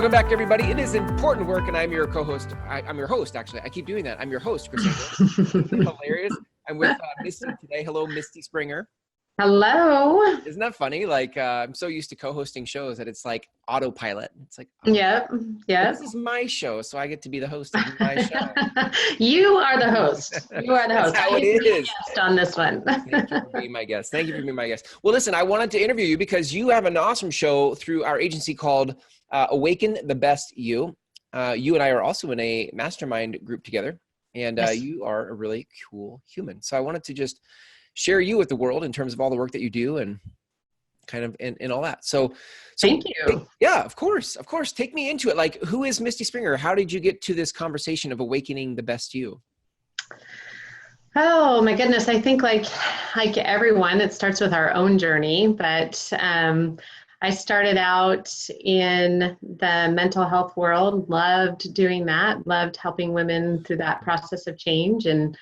Welcome back, everybody. It is important work, and I'm your co-host. I'm your host, actually. I keep doing that. I'm your host, Christina. Hilarious. I'm with Misty today. Hello, Misty Springer. Hello. Isn't that funny? Like, I'm so used to co-hosting shows that it's like autopilot. It's like, Yeah. this is my show, so I get to be the host of my show. You are the host. You are the host. That's how it is. Guest on this one. Thank you for being my guest. Thank you for being my guest. Well, listen, I wanted to interview you because you have an awesome show through our agency called Awaken the Best You. You and I are also in a mastermind group together, and Yes. You are a really cool human. So I wanted to just share you with the world in terms of all the work that you do and kind of in all that. So Thank you. Yeah, of course. Take me into it. Like, who is Misty Springer? How did you get to this conversation of awakening the best you? Oh my goodness. I think like everyone, it starts with our own journey, but I started out in the mental health world, loved doing that, loved helping women through that process of change, and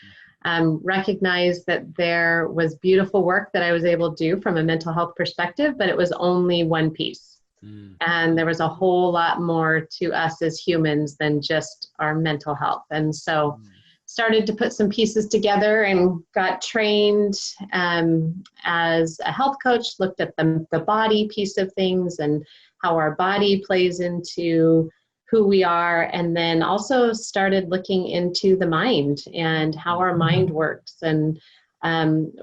recognized that there was beautiful work that I was able to do from a mental health perspective, but it was only one piece. And there was a whole lot more to us as humans than just our mental health. And so started to put some pieces together and got trained as a health coach, looked at the body piece of things and how our body plays into who we are, and then also started looking into the mind and how our mind works, and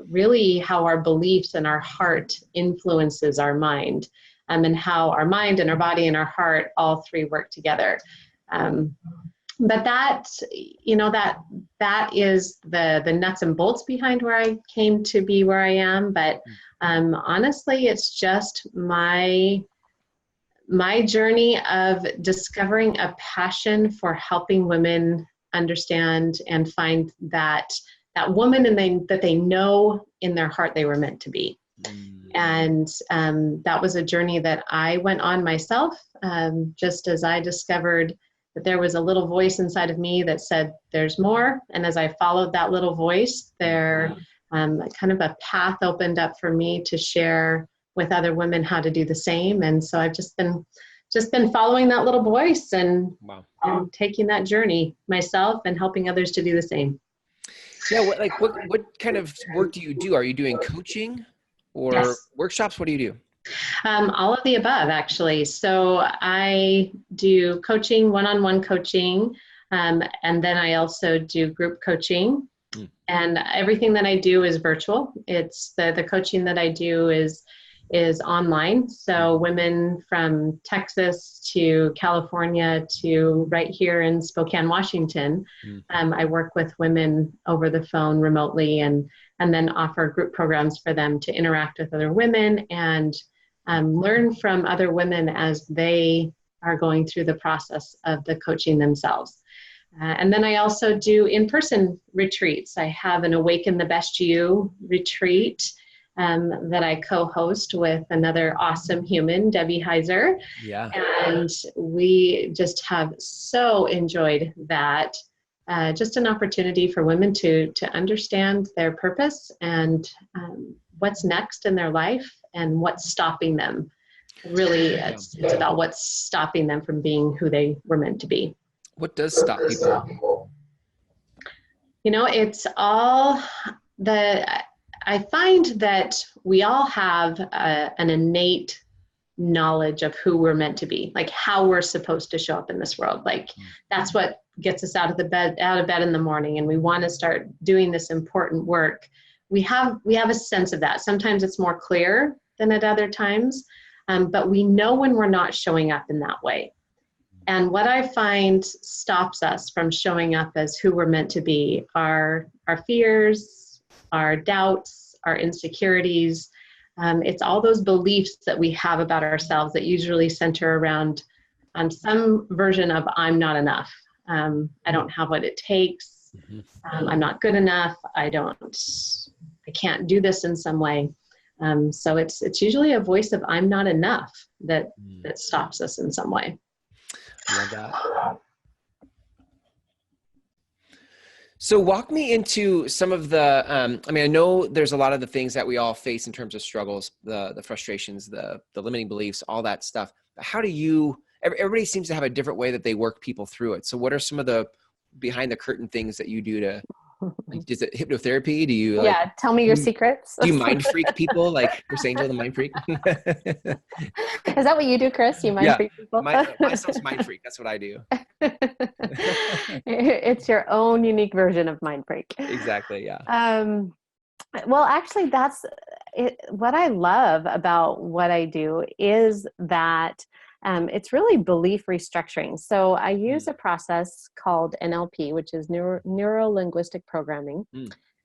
really how our beliefs and our heart influences our mind, and how our mind and our body and our heart, all three work together. But that is the nuts and bolts behind where I came to be where I am. But honestly, it's just my journey of discovering a passion for helping women understand and find that woman that they know in their heart they were meant to be. And that was a journey that I went on myself, just as I discovered that there was a little voice inside of me that said, there's more. And as I followed that little voice, there kind of a path opened up for me to share with other women how to do the same. And so I've just been following that little voice and taking that journey myself and helping others to do the same. Yeah. What kind of work do you do? Are you doing coaching or workshops? What do you do? All of the above, actually. So I do coaching, one-on-one coaching, and then I also do group coaching. And everything that I do is virtual. It's the coaching that I do is online. So women from Texas to California to right here in Spokane, Washington, I work with women over the phone remotely, and then offer group programs for them to interact with other women and learn from other women as they are going through the process of the coaching themselves. And then I also do in-person retreats. I have an Awaken the Best You retreat that I co-host with another awesome human, Debbie Heiser. Yeah. And we just have so enjoyed that. Just an opportunity for women to understand their purpose and what's next in their life and what's stopping them. Really, it's about what's stopping them from being who they were meant to be. What does stop people? It's all I find that we all have an innate knowledge of who we're meant to be, like how we're supposed to show up in this world. Like that's what gets us out of bed in the morning, and we want to start doing this important work. We have a sense of that. Sometimes it's more clear than at other times, but we know when we're not showing up in that way. And what I find stops us from showing up as who we're meant to be are our fears, our doubts, our insecurities. It's all those beliefs that we have about ourselves that usually center around some version of I'm not enough. I don't have what it takes. I'm not good enough. I can't do this in some way. So it's usually a voice of I'm not enough that stops us in some way. I love that. So walk me into some of the, I know there's a lot of the things that we all face in terms of struggles, the frustrations, the limiting beliefs, all that stuff. But how do you, everybody seems to have a different way that they work people through it. So what are some of the behind the curtain things that you do to, like, is it hypnotherapy? Do you like, Yeah, tell me your secrets. do you mind freak people like Chris Angel, the mind freak? Is that what you do, Chris? You mind Yeah. freak people? My stuff's mind freak. That's what I do. It's your own unique version of mind freak. Exactly. Yeah. Well, actually, that's it. What I love about what I do is that it's really belief restructuring. So I use a process called NLP, which is neuro-linguistic programming.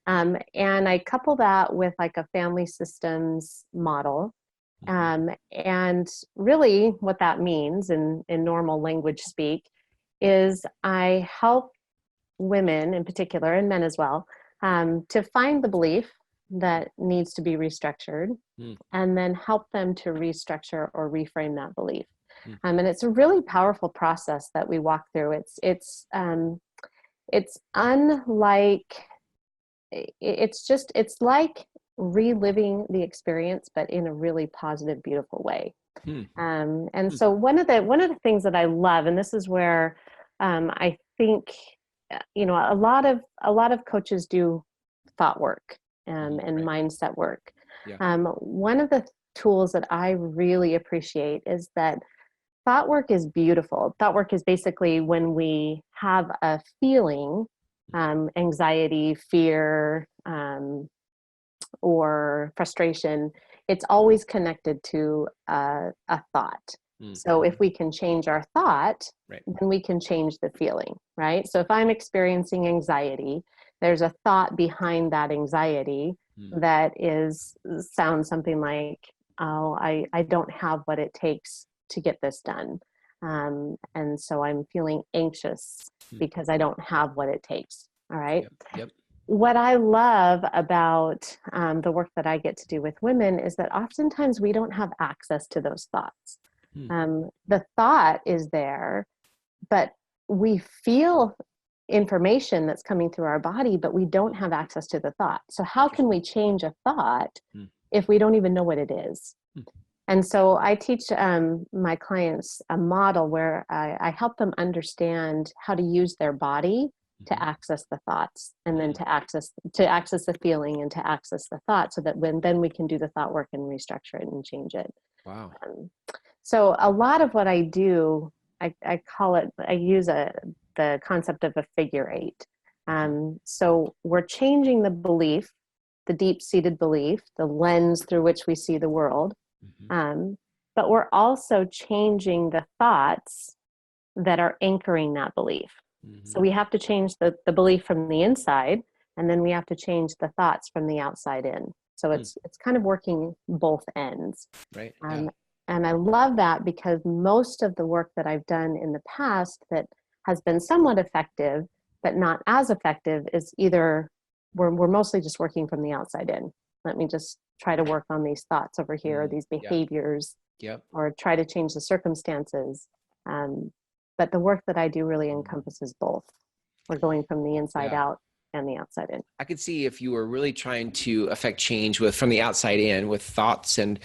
And I couple that with like a family systems model. And really what that means in normal language speak is I help women in particular, and men as well, to find the belief that needs to be restructured, and then help them to restructure or reframe that belief. And it's a really powerful process that we walk through. It's unlike, it's like reliving the experience, but in a really positive, beautiful way. And so one of the things that I love, and this is where I think, a lot of coaches do thought work and mindset work. One of the tools that I really appreciate is that thought work is beautiful. Thought work is basically when we have a feeling, anxiety, fear, or frustration, it's always connected to a thought. So if we can change our thought, then we can change the feeling, right? So if I'm experiencing anxiety, there's a thought behind that anxiety that sounds something like, oh, I don't have what it takes to get this done. And so I'm feeling anxious because I don't have what it takes. All right. Yep. What I love about the work that I get to do with women is that oftentimes we don't have access to those thoughts. The thought is there, but we feel information that's coming through our body, but we don't have access to the thought. So how can we change a thought if we don't even know what it is? And so I teach my clients a model where I help them understand how to use their body to access the thoughts, and then to access the feeling and to access the thought, so that then we can do the thought work and restructure it and change it. Wow. So a lot of what I do, I use the concept of a figure eight. So we're changing the belief, the deep-seated belief, the lens through which we see the world, but we're also changing the thoughts that are anchoring that belief. So we have to change the belief from the inside, and then we have to change the thoughts from the outside in. So it's kind of working both ends. Right. And I love that, because most of the work that I've done in the past that has been somewhat effective, but not as effective, is either we're mostly just working from the outside in. Let me just try to work on these thoughts over here, or these behaviors, or try to change the circumstances. But the work that I do really encompasses both. We're going from the inside out and the outside in. I could see if you were really trying to affect change from the outside in, with thoughts and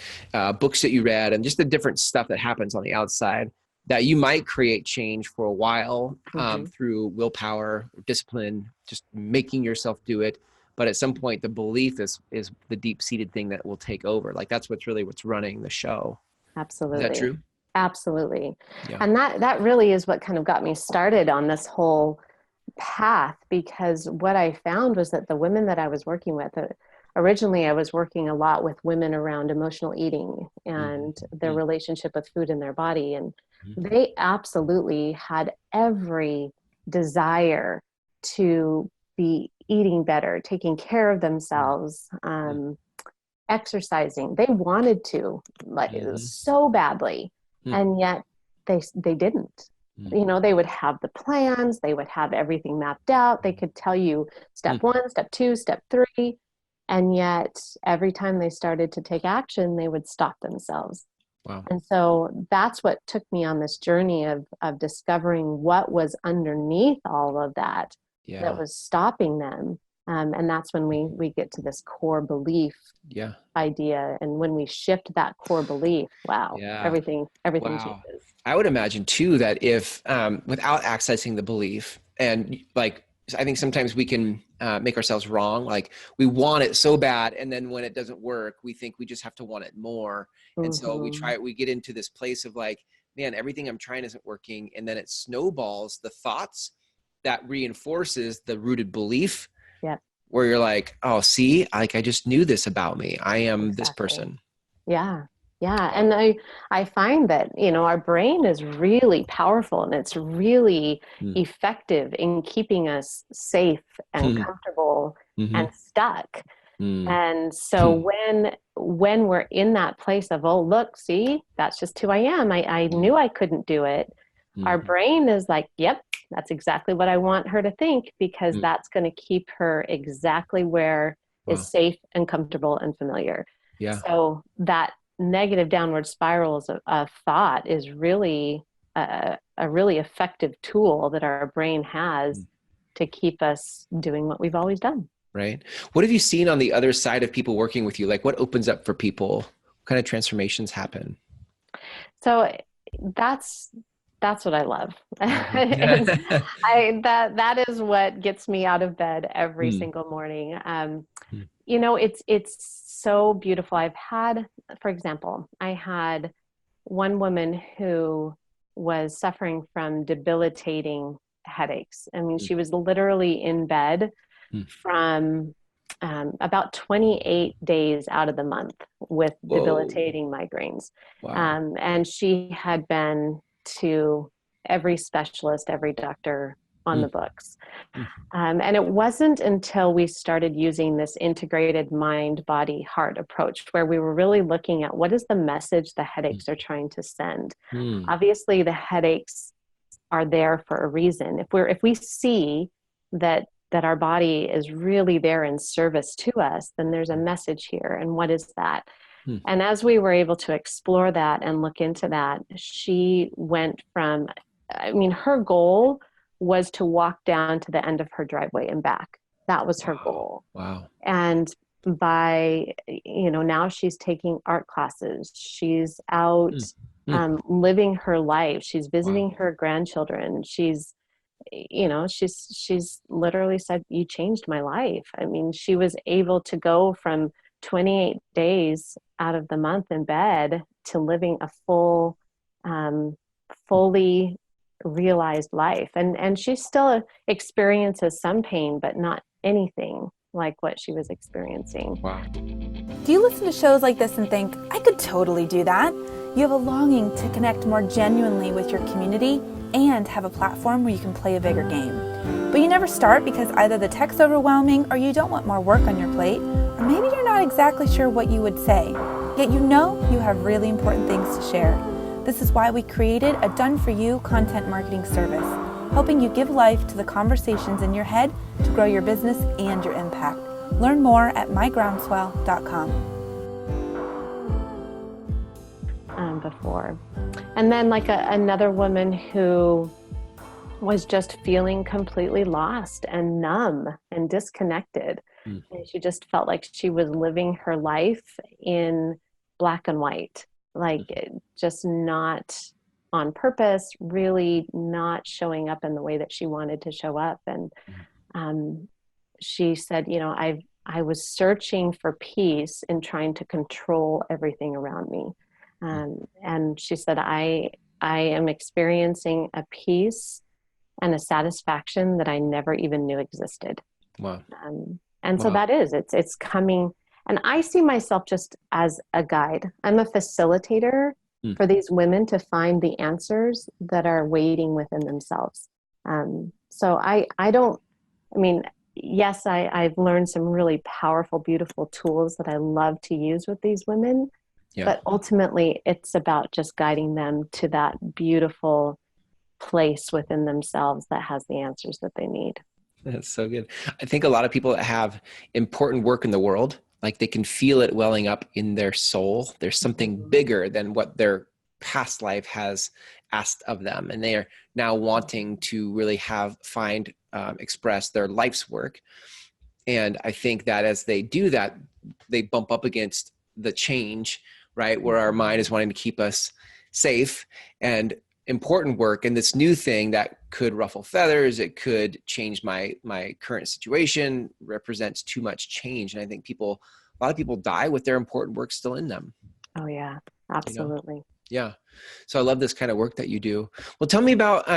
books that you read and just the different stuff that happens on the outside, that you might create change for a while through willpower, discipline, just making yourself do it. But at some point, the belief is the deep-seated thing that will take over. Like, that's what's running the show. Absolutely. Is that true? Absolutely. Yeah. And that really is what kind of got me started on this whole path, because what I found was that the women that I was working with, originally I was working a lot with women around emotional eating and their relationship with food in their body. And they absolutely had every desire to be eating better, taking care of themselves, exercising. They wanted to, like, so badly. And yet they didn't. They would have the plans, they would have everything mapped out. They could tell you step 1, step 2, step 3. And yet every time they started to take action, they would stop themselves. Wow. And so that's what took me on this journey of discovering what was underneath all of that, that was stopping them. And that's when we get to this core belief Yeah. idea. And when we shift that core belief, wow, Yeah. everything Wow. changes. I would imagine too that if without accessing the belief, and like I think sometimes we can make ourselves wrong. Like we want it so bad, and then when it doesn't work, we think we just have to want it more. And so Mm-hmm. we get into this place of like, man, everything I'm trying isn't working, and then it snowballs the thoughts that reinforces the rooted belief. Yep. Where you're like, oh, see, like I just knew this about me. I am this Exactly. person. Yeah. Yeah. Wow. And I find that, our brain is really powerful and it's really Mm. effective in keeping us safe and comfortable Mm-hmm. and stuck. Mm. And so when we're in that place of, oh, look, see, that's just who I am. I knew I couldn't do it. Our Mm-hmm. brain is like, yep, that's exactly what I want her to think, because Mm. that's going to keep her exactly where Wow. is safe and comfortable and familiar. Yeah. So that negative downward spirals of thought is really a really effective tool that our brain has Mm. to keep us doing what we've always done. Right. What have you seen on the other side of people working with you? Like what opens up for people? What kind of transformations happen? So that's what I love. Is Uh-huh. that is what gets me out of bed every Mm. single morning. Mm. It's so beautiful. I've had, for example, I had one woman who was suffering from debilitating headaches. I mean, Mm. she was literally in bed Mm. from about 28 days out of the month with Whoa. debilitating migraines. Wow. And she had been to every specialist, every doctor on Mm. the books. Mm. And it wasn't until we started using this integrated mind, body, heart approach where we were really looking at what is the message the headaches are trying to send. Mm. Obviously, the headaches are there for a reason. If we see that our body is really there in service to us, then there's a message here. And what is that? Mm. And as we were able to explore that and look into that, she went from, I mean, her goal was to walk down to the end of her driveway and back. That was her Wow. goal. Wow. And by, now she's taking art classes. She's out Mm. Mm. living her life. She's Wow. visiting her grandchildren. She's literally said, you changed my life. I mean, she was able to go from 28 days out of the month in bed to living a full, fully realized life. And she still experiences some pain, but not anything like what she was experiencing. Wow. Do you listen to shows like this and think, I could totally do that? You have a longing to connect more genuinely with your community and have a platform where you can play a bigger game. But you never start because either the tech's overwhelming or you don't want more work on your plate, or maybe you're not exactly sure what you would say. Yet you know you have really important things to share. This is why we created a done-for-you content marketing service, helping you give life to the conversations in your head to grow your business and your impact. Learn more at mygroundswell.com. Before. And then like another woman who was just feeling completely lost and numb and disconnected. Mm. And she just felt like she was living her life in black and white, like just not on purpose, really not showing up in the way that she wanted to show up. And she said, I was searching for peace in trying to control everything around me. And she said, I am experiencing a peace and a satisfaction that I never even knew existed. Wow. And so Wow. it's coming. And I see myself just as a guide. I'm a facilitator for these women to find the answers that are waiting within themselves. So yes, I've learned some really powerful, beautiful tools that I love to use with these women. Yeah. But ultimately, it's about just guiding them to that beautiful place within themselves that has the answers that they need. That's so good. I think a lot of people that have important work in the world, like they can feel it welling up in their soul. There's something bigger than what their past life has asked of them. And they are now wanting to really express their life's work. And I think that as they do that, they bump up against the change, right? Where our mind is wanting to keep us safe, and important work, and this new thing that could ruffle feathers, it could change my current situation, represents too much change. And I think a lot of people die with their important work still in them. Oh yeah, You know? absolutely. Yeah. So I love this kind of work that you do. Well, tell me about,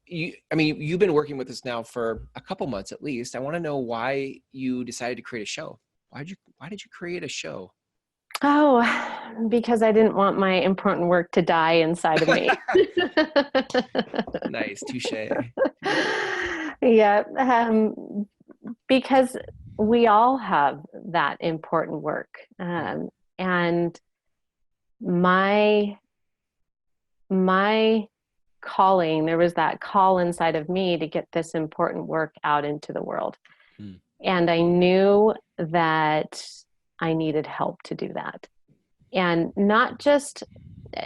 you've been working with us now for a couple months at least. I want to know why you decided to create a show. Why did you create a show? Oh, because I didn't want my important work to die inside of me. Nice. Touche. Yeah. Because we all have that important work. And my calling, there was that call inside of me to get this important work out into the world. And I knew that I needed help to do that. And not just,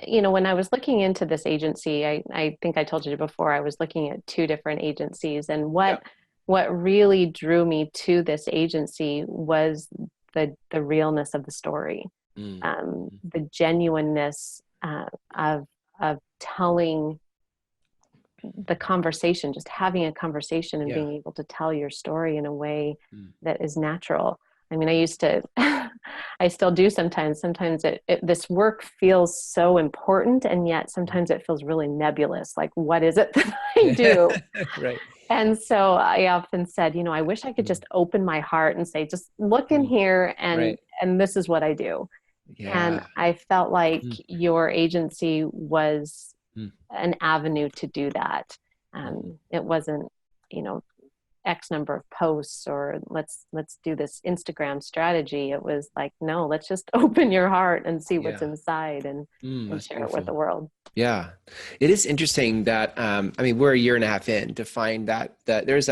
when I was looking into this agency, I think I told you before, I was looking at 2 different agencies, and what really drew me to this agency was the realness of the story, the genuineness of telling the conversation, just having a conversation and being able to tell your story in a way that is natural. I mean, I used to, I still do sometimes. Sometimes this work feels so important, and yet sometimes it feels really nebulous. Like, what is it that I do? Right. And so I often said, I wish I could just open my heart and say, just look in here, and this is what I do. Yeah. And I felt like your agency was an avenue to do that. It wasn't, X number of posts, or let's do this Instagram strategy. It was like, no, let's just open your heart and see what's inside, and share beautiful. it with the world. Yeah. It is interesting that, we're a year and a half in to find that there's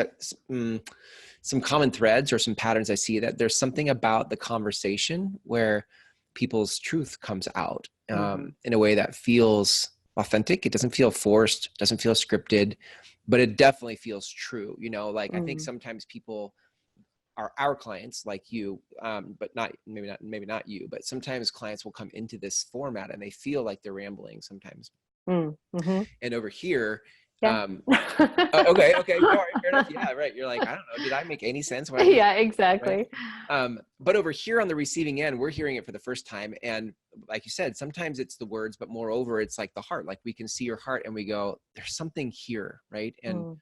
some common threads or some patterns. I see that there's something about the conversation where people's truth comes out in a way that feels authentic. It doesn't feel forced, doesn't feel scripted, but it definitely feels true. I think sometimes people are our clients, like you, but maybe not you, but sometimes clients will come into this format and they feel like they're rambling sometimes. And over here, okay. All right, fair enough. Yeah, right. You're like, I don't know, did I make any sense? Yeah, exactly. Right? But over here on the receiving end, we're hearing it for the first time. And like you said, sometimes it's the words, but moreover, it's like the heart. Like, we can see your heart and we go, there's something here, right? And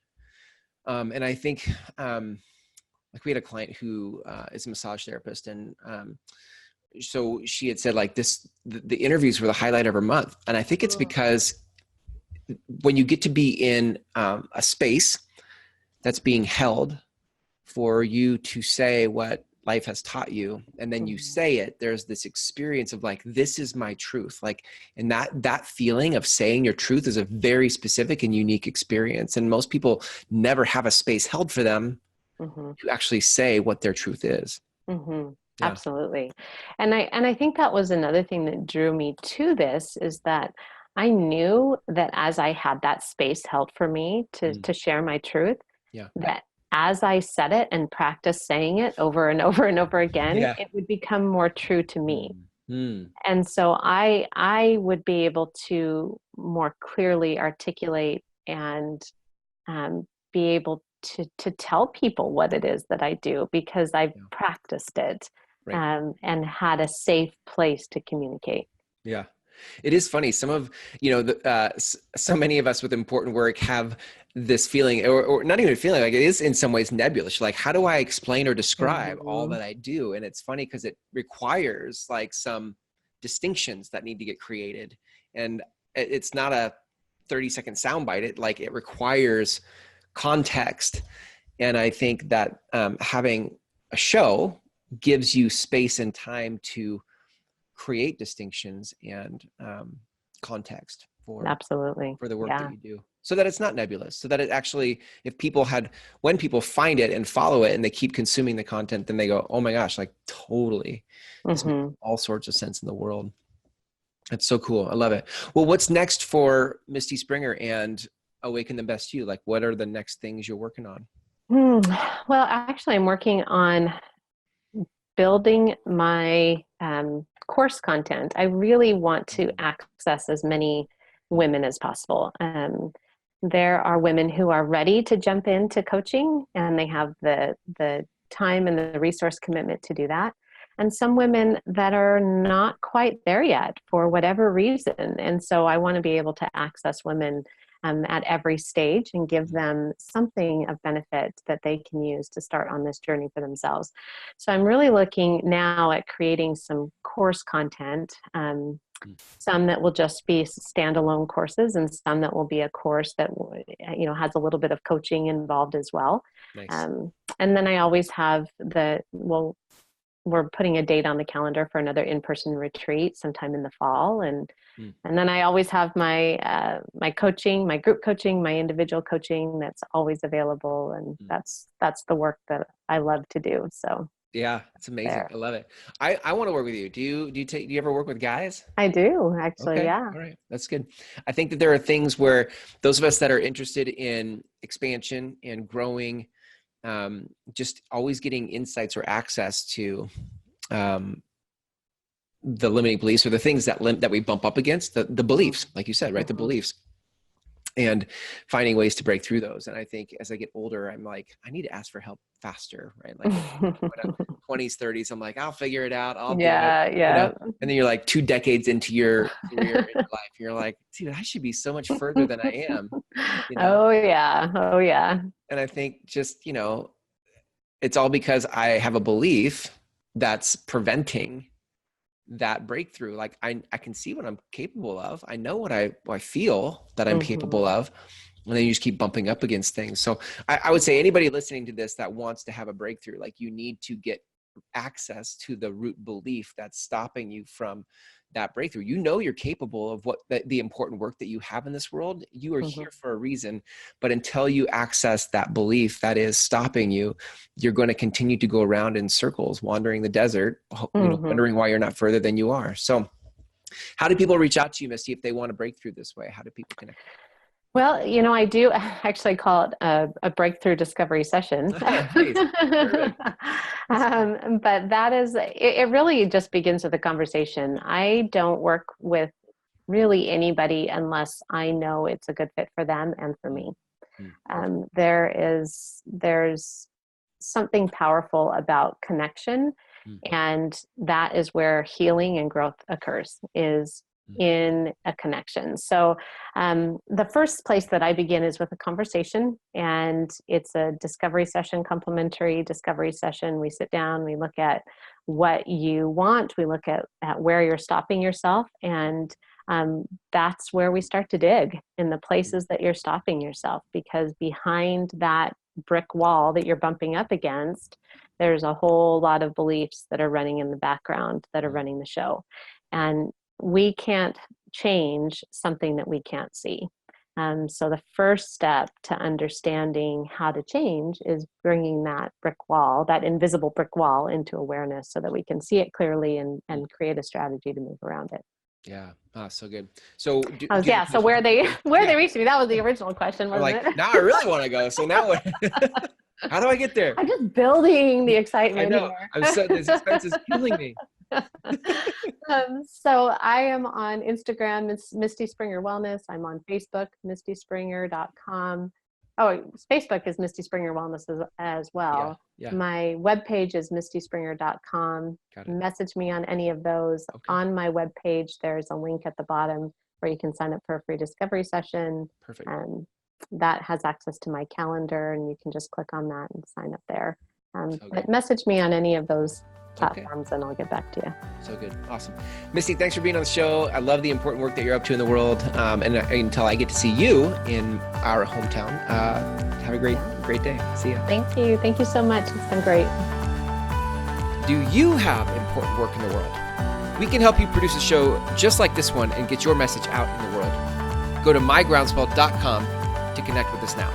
and I think like, we had a client who is a massage therapist, and so she had said, like, the interviews were the highlight of her month. And I think it's because when you get to be in a space that's being held for you to say what life has taught you, and then you say it, there's this experience of like, this is my truth. Like, and that feeling of saying your truth is a very specific and unique experience. And most people never have a space held for them to actually say what their truth is. Yeah. Absolutely. And I think that was another thing that drew me to this, is that I knew that as I had that space held for me to share my truth, that as I said it and practiced saying it over and over and over again, it would become more true to me. And so I would be able to more clearly articulate and be able to tell people what it is that I do, because I've practiced it and had a safe place to communicate. Yeah. It is funny. Some of, so many of us with important work have this feeling, or not even a feeling, like, it is in some ways nebulous. Like, how do I explain or describe all that I do? And it's funny because it requires like some distinctions that need to get created. And it's not a 30-second soundbite. It requires context. And I think that having a show gives you space and time to create distinctions and context for the work that you do, so that it's not nebulous, so that it actually, when people find it and follow it and they keep consuming the content, then they go, oh my gosh, like, totally, this makes all sorts of sense in the world. That's so cool. I love it. Well, what's next for Misty Springer and Awaken the Best You? Like, what are the next things you're working on? Hmm. Well, actually, I'm working on building my course content. I really want to access as many women as possible. There are women who are ready to jump into coaching, and they have the time and the resource commitment to do that. And some women that are not quite there yet for whatever reason. And so I want to be able to access women at every stage and give them something of benefit that they can use to start on this journey for themselves. So I'm really looking now at creating some course content, some that will just be standalone courses, and some that will be a course that has a little bit of coaching involved as well. Nice. And then I always have we're putting a date on the calendar for another in-person retreat sometime in the fall, and then I always have my my coaching, my group coaching, my individual coaching that's always available, and that's the work that I love to do. So yeah, it's amazing. I love it. I want to work with you. Do you ever work with guys? I do, actually. Okay. Yeah. All right. That's good. I think that there are things where those of us that are interested in expansion and growing, just always getting insights or access to the limiting beliefs or the things that we bump up against, the beliefs, like you said, right? The beliefs, and finding ways to break through those. And I think as I get older, I'm like, I need to ask for help faster, right? Like 20s, 30s, I'm like, I'll figure it out. I'll do it. Yeah. And then you're like 2 decades into your career, in your life. You're like, dude, I should be so much further than I am. Oh yeah. And I think just, it's all because I have a belief that's preventing that breakthrough. Like I can see what I'm capable of. I know what I feel that I'm capable of. And then you just keep bumping up against things. So I would say anybody listening to this that wants to have a breakthrough, like you need to get access to the root belief that's stopping you from that breakthrough. You're capable of what the important work that you have in this world. You are here for a reason, but until you access that belief that is stopping you, you're going to continue to go around in circles, wandering the desert, wondering why you're not further than you are. So how do people reach out to you, Misty, if they want to break through this way? How do people connect? Well, I do actually call it a breakthrough discovery session. Nice. But that is, it really just begins with a conversation. I don't work with really anybody unless I know it's a good fit for them and for me. There's something powerful about connection, and that is where healing and growth occurs, is in a connection. So the first place that I begin is with a conversation, and it's a discovery session, complimentary discovery session. We sit down, we look at what you want, we look at where you're stopping yourself, and that's where we start to dig in the places that you're stopping yourself, because behind that brick wall that you're bumping up against, there's a whole lot of beliefs that are running in the background that are running the show. And we can't change something that we can't see. So the first step to understanding how to change is bringing that brick wall, that invisible brick wall, into awareness so that we can see it clearly and create a strategy to move around it. Yeah. So good. So so where they reached me, that was the original question, wasn't it? Now I really want to go. So now what? How do I get there? I'm just building the excitement. I know. This suspense is killing me. So I am on Instagram, it's Misty Springer Wellness. I'm on Facebook, mistyspringer.com. Oh, Facebook is Misty Springer Wellness as well. Yeah. My webpage is mistyspringer.com. Message me on any of those. Okay. On my webpage, there's a link at the bottom where you can sign up for a free discovery session. Perfect. That has access to my calendar, and you can just click on that and sign up there. But message me on any of those platforms, and I'll get back to you. So good. Awesome. Misty, thanks for being on the show. I love the important work that you're up to in the world. And until I get to see you in our hometown, have a great day. See ya. Thank you. Thank you so much. It's been great. Do you have important work in the world? We can help you produce a show just like this one and get your message out in the world. Go to mygroundswell.com to connect with us now.